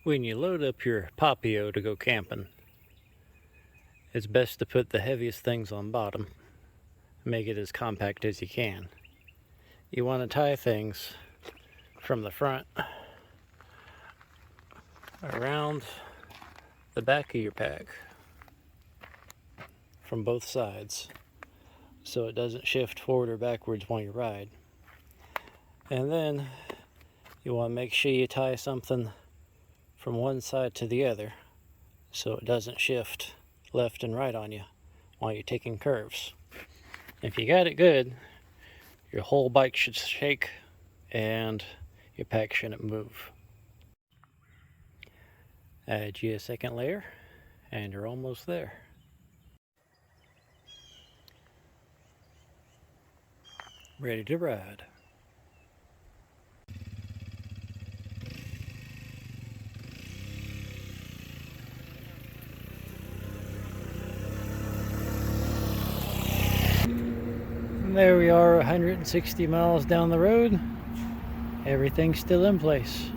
When you load up your Papio to go camping, it's best to put the heaviest things on bottom. Make it as compact as you can. You want to tie things from the front around the back of your pack from both sides so it doesn't shift forward or backwards while you ride. And then you want to make sure you tie something from one side to the other so it doesn't shift left and right on you while you're taking curves. If you got it good, your whole bike should shake and your pack shouldn't move. Add you a second layer and you're almost there. Ready to ride. And there we are, 160 miles down the road. Everything's still in place.